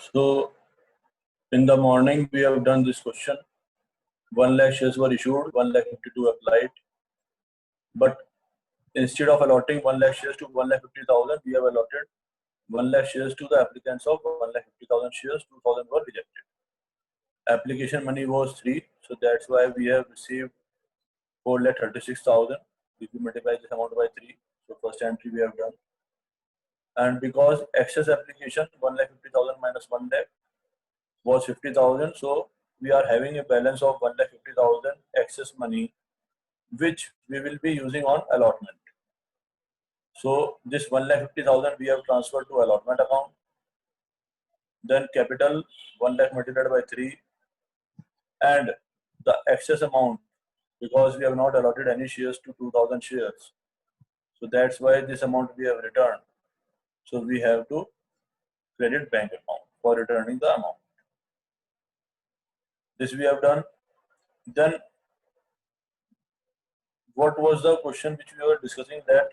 So in the morning we have done this question. 1 lakh shares were issued, 1,52,000 applied. But instead of allotting 1 lakh shares to 1,50,000, we have allotted 1 lakh shares to the applicants of 1,50,000 shares. 2,000 were rejected. Application money was 3, so that's why we have received 4,36,000. If we multiply this amount by 3, so first entry we have done. And because excess application 1,50,000 minus 1 lakh was 50,000, so we are having a balance of 1,50,000 excess money, which we will be using on allotment. So this 1,50,000 we have transferred to allotment account. Then capital 1 lakh multiplied by 3, and the excess amount, because we have not allotted any shares to 2,000 shares. So that's why this amount we have returned. So we have to credit bank account for returning the amount. This we have done. Then what was the question which we were discussing, that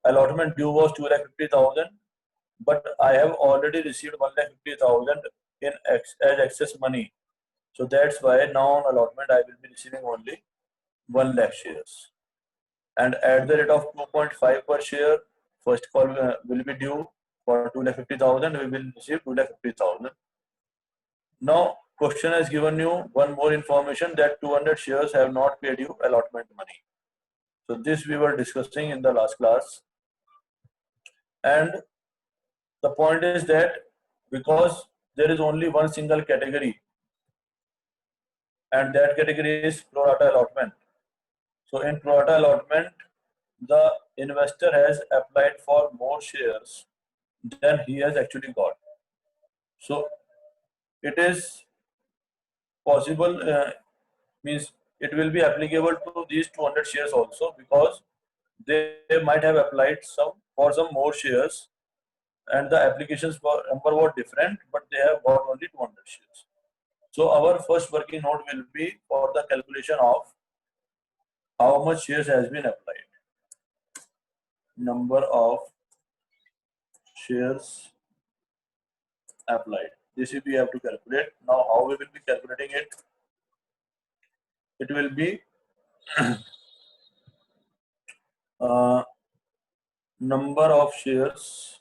allotment due was 2,50,000, but I have already received 1,50,000 in as excess money. So that's why now on allotment I will be receiving only 1 lakh shares. And at the rate of 2.5 per share, first call will be due for 2,50,000. We will receive 2,50,000. Now question has given you one more information, that 200 shares have not paid you allotment money. So this we were discussing in the last class. And the point is that because there is only one single category, and that category is pro rata allotment. So in pro rata allotment, the investor has applied for more shares than he has actually got. So it is possible, means it will be applicable to these 200 shares also, because they might have applied for some more shares, and the applications for number were different, but they have got only 200 shares. So our first working note will be for the calculation of how much shares has been applied. Number of shares applied. This we have to calculate. Now how we will be calculating it? It will be number of shares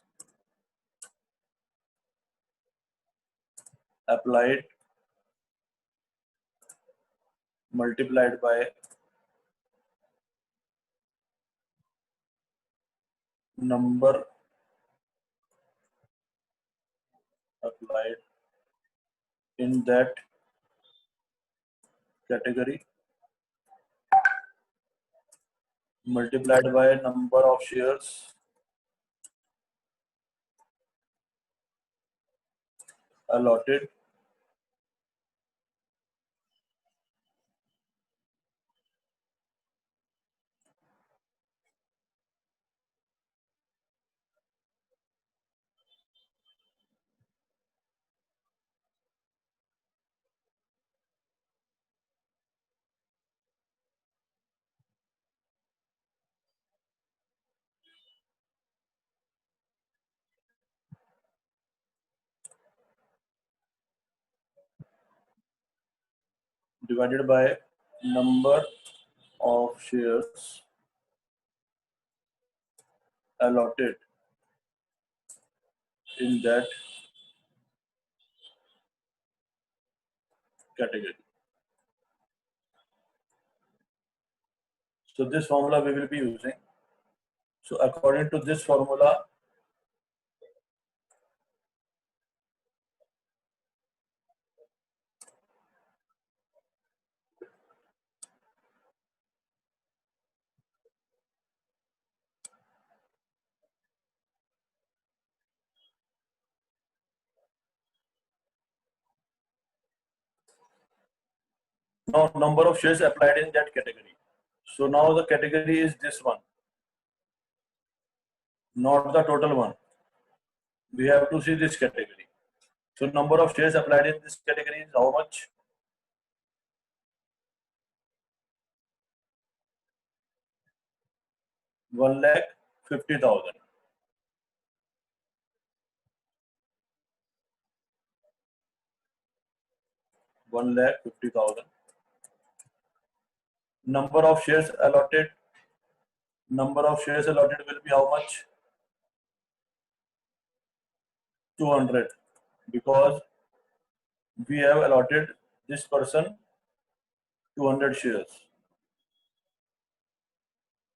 applied multiplied by number applied in that category multiplied by number of shares allotted divided by number of shares allotted in that category. So this formula we will be using. So according to this formula, now number of shares applied in that category. So now the category is this one, not the total one. We have to see this category. So number of shares applied in this category is how much? One lakh 50,000. 1,50,000. Number of shares allotted will be how much? 200, because we have allotted this person 200 shares,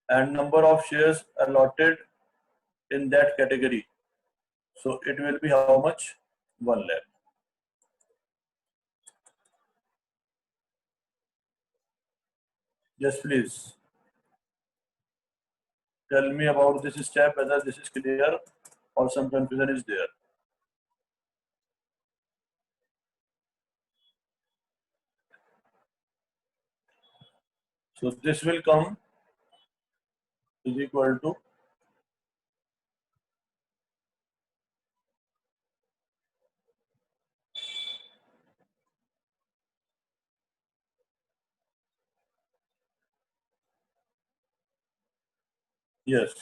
and number of shares allotted in that category, so it will be how much? 1 lakh. Yes, please tell me about this step, whether this is clear or some confusion is there. So this will come is equal to yes,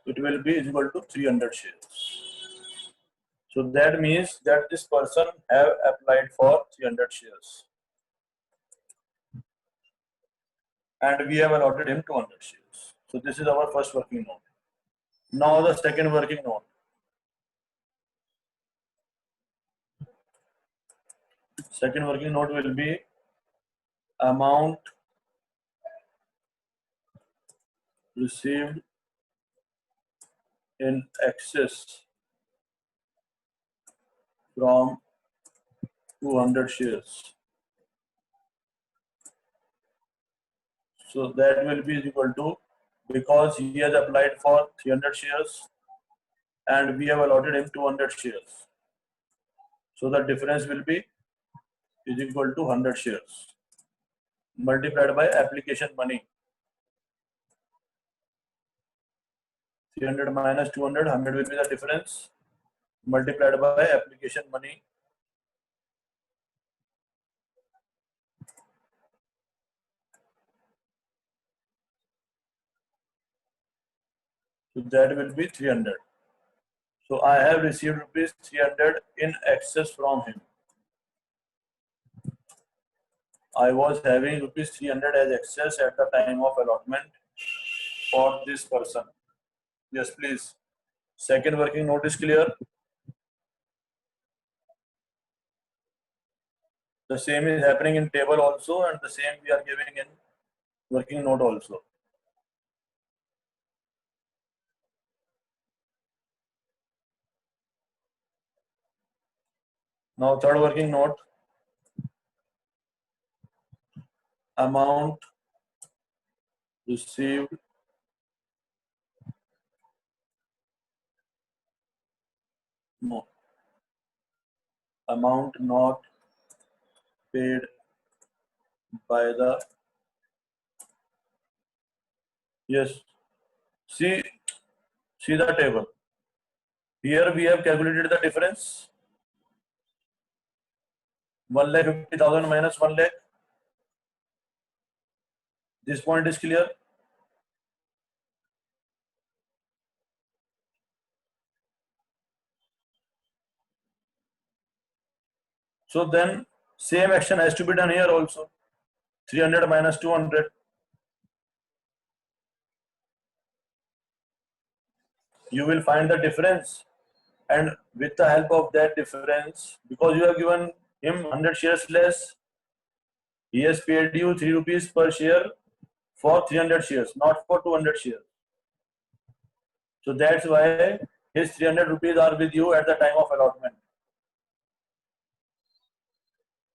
it will be equal to 300 shares. So that means that this person have applied for 300 shares, and we have allotted him 200 shares. So this is our first working note. Now the second working note. Second working note will be amount received in excess from 200 shares. So that will be equal to, because he has applied for 300 shares and we have allotted him 200 shares. So the difference will be is equal to 100 shares multiplied by application money. 300 minus 200, 100 will be the difference multiplied by application money. So that will be 300. So I have received rupees 300 in excess from him. I was having rupees 300 as excess at the time of allotment for this person. Yes, please. Second working note is clear. The same is happening in table also, and the same we are giving in working note also. Now third working note, amount received amount not paid by the, yes, see the table. Here we have calculated the difference, 1,50,000 minus 1 lakh. This point is clear. So then same action has to be done here also. 300 minus 200. You will find the difference, and with the help of that difference, because you have given him 100 shares less, he has paid you 3 rupees per share for 300 shares, not for 200 shares. So that's why his 300 rupees are with you at the time of allotment.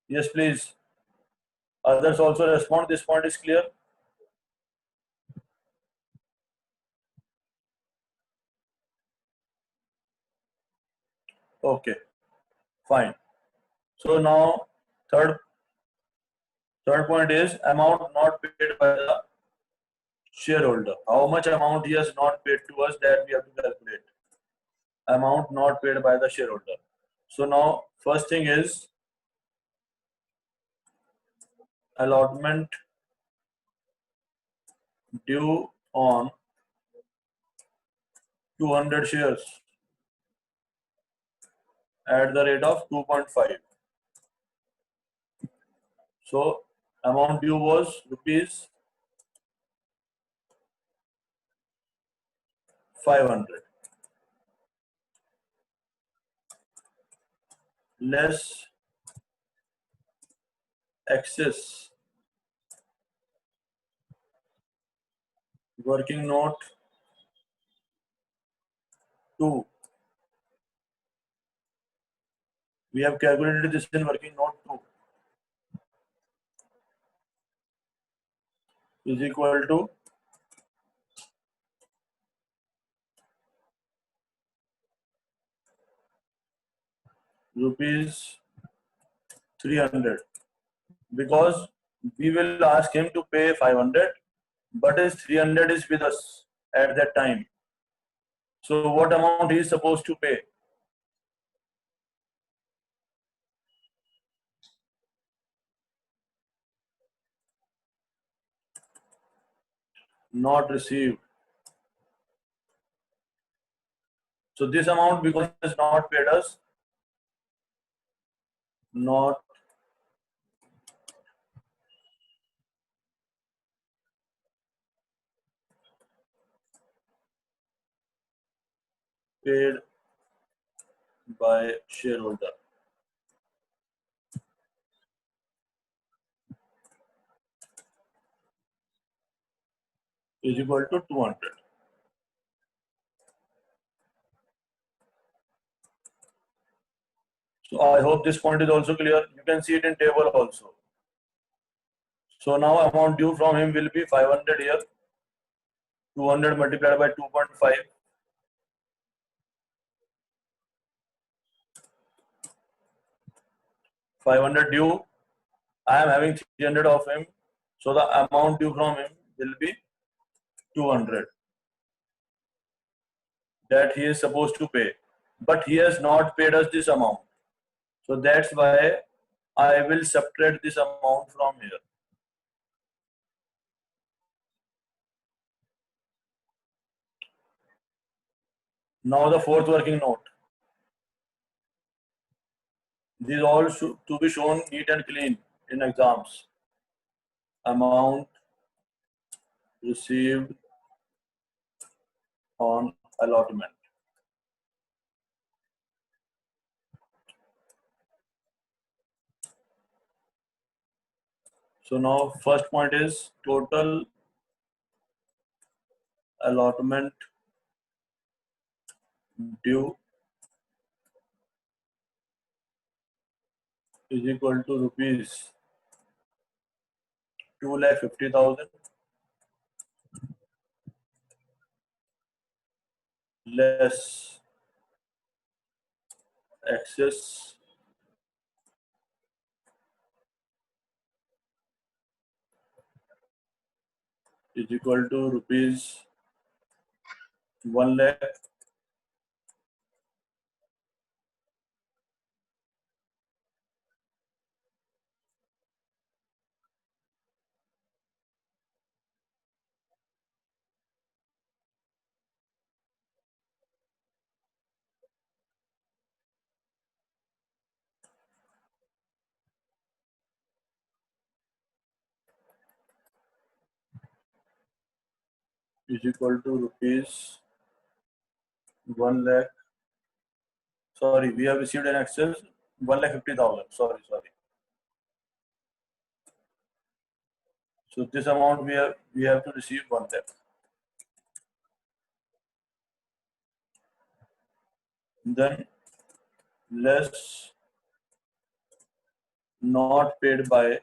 Yes, please. Others also respond. This point is clear. Okay, fine. So now third point is amount not paid by the shareholder. How much amount he has not paid to us, that we have to calculate. Amount not paid by the shareholder. So now first thing is allotment due on 200 shares. at the rate of 2.5. So amount due was rupees 500 less excess working note 2. We have calculated this in working note 2 is equal to rupees 300, because we will ask him to pay 500, but his 300 is with us at that time. So what amount he is supposed to pay? Not received. So this amount, because he has not paid us, not paid by shareholder, is equal to 200. So I hope this point is also clear. You can see it in table also. So now amount due from him will be 500 here, 200 multiplied by 2.5, 500 due. I am having 300 of him, so the amount due from him will be 200 that he is supposed to pay, but he has not paid us this amount. So that's why I will subtract this amount from here. Now the fourth working note. These all should to be shown neat and clean in exams. Amount received on allotment. So now first point is total allotment due is equal to rupees 2,50,000 less excess is equal to rupees 1 lakh is equal to rupees 1 lakh. Sorry, we have received an excess 1,50,000. Sorry. So this amount we have to receive 1 lakh. Then less not paid by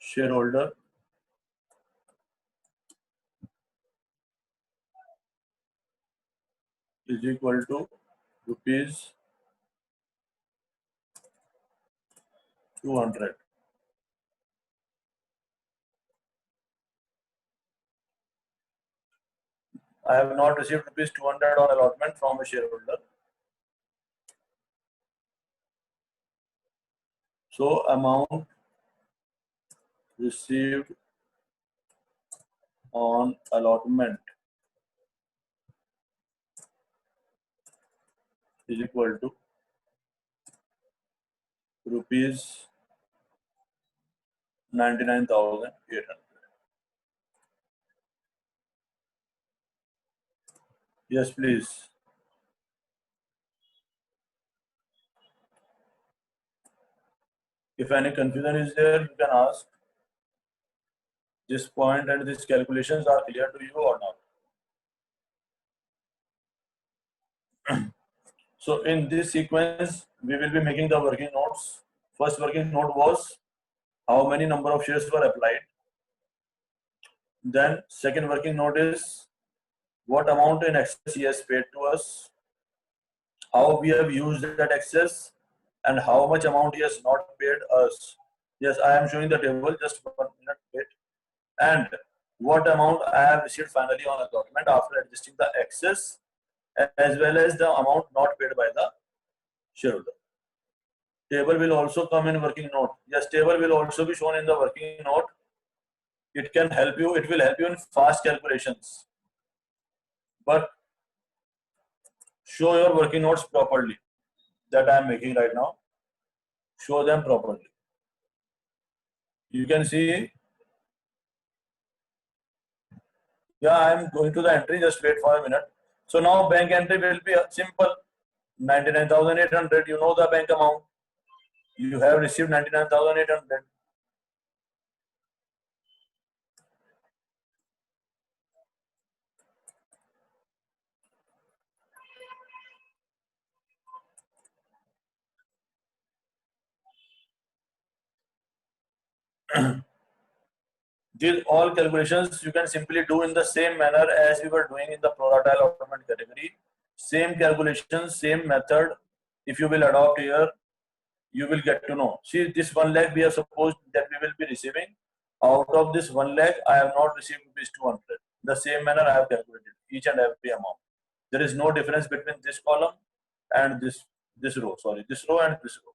shareholder is equal to rupees 200. I have not received rupees 200 on allotment from a shareholder. So amount received on allotment is equal to rupees 99,800. Yes, please. If any confusion is there, you can ask. This point and these calculations are clear to you or not? So in this sequence, we will be making the working notes. First working note was how many number of shares were applied. Then second working note is what amount in excess he has paid to us, how we have used that excess, and how much amount he has not paid us. Yes, I am showing the table, just 1 minute wait. And what amount I have received finally on allotment after adjusting the excess as well as the amount not paid by the shareholder. Table will also come in working note. Yes, table will also be shown in the working note. It can help you, it will help you in fast calculations. But show your working notes properly that I am making right now. Show them properly. You can see, yeah, I am going to the entry, just wait for a minute. So now bank entry will be simple, 99,800, you know the bank amount. You have received 99,800. These all calculations you can simply do in the same manner as we were doing in the pro rata allotment category. Same calculations, same method. If you will adopt here, you will get to know. See, this 1 lakh we have supposed that we will be receiving. Out of this 1 lakh, I have not received rupees 200. The same manner I have calculated each and every amount. There is no difference between this column and this row. Sorry, this row and this row.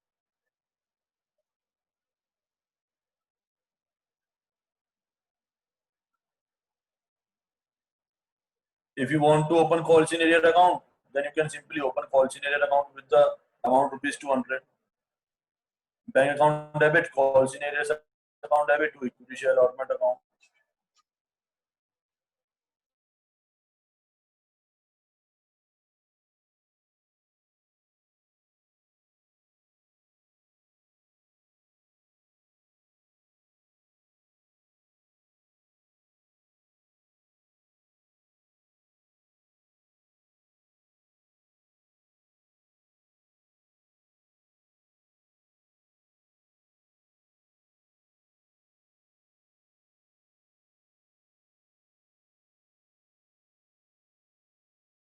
If you want to open call scenario account, then you can simply open call scenario account with the amount rupees 200. Bank account debit, call scenario account debit to equity share allotment account.